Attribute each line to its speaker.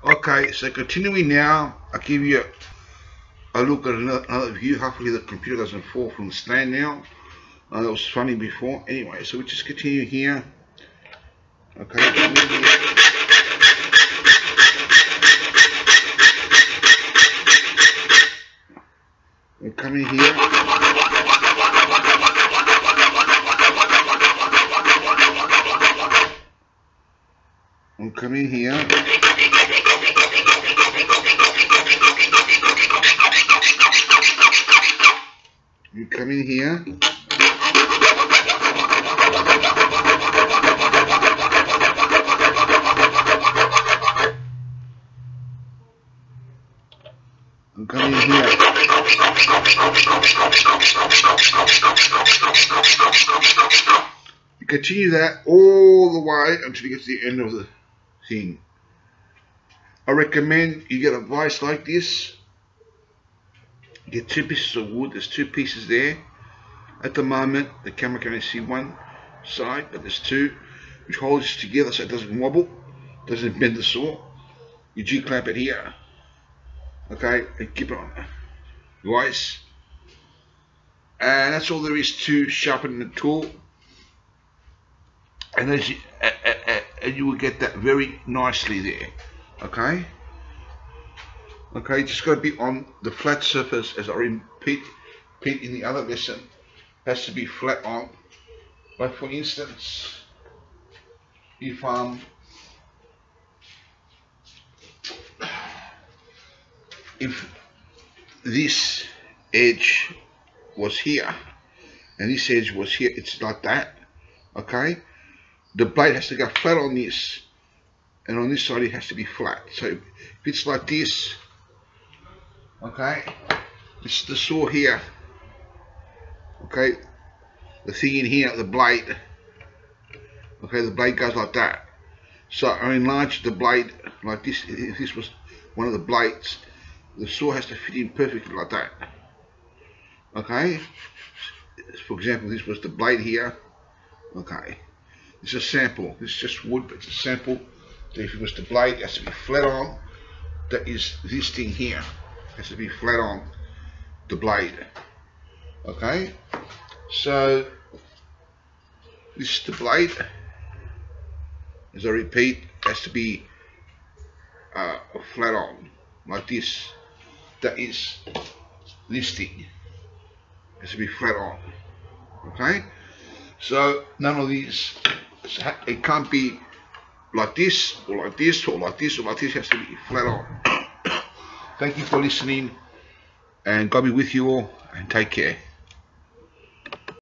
Speaker 1: Okay, so continuing now, I'll give you a look at another view. Hopefully the computer doesn't fall from the stand now. That was funny before. Anyway, so we just continue here. Okay, we're coming here. I'm coming here. You come in here. I'm coming here. You continue that all the way until you get to the end of the thing. I recommend you get a vise like this. You get 2 pieces of wood. There's 2 pieces there. At the moment, the camera can only see one side, but there's 2, which holds it together so it doesn't wobble, doesn't bend the saw. You G-clamp it here, okay, and keep it on vise. And that's all there is to sharpen the tool. And as you will get that very nicely there, okay. Okay, just got to be on the flat surface, as I repeat in the other lesson, has to be flat on. But for instance, if this edge was here and this edge was here, it's like that, okay. The blade has to go flat on this, and on this side it has to be flat. So if it's like this, okay, this is the saw here, okay, the thing in here, the blade, okay, the blade goes like that. So I enlarge the blade like this. If this was one of the blades, the saw has to fit in perfectly like that, okay. For example, this was the blade here, okay. It's a sample. This is just wood, but it's a sample. So if it was the blade, it has to be flat on. That is this thing here. It has to be flat on the blade. Okay. So this is the blade. As I repeat, it has to be flat on, like this. That is this thing. It has to be flat on. Okay. So none of these. It can't be like this, or like this, or like this, or like this. It has to be flat on. Thank you for listening, and God be with you all, and take care.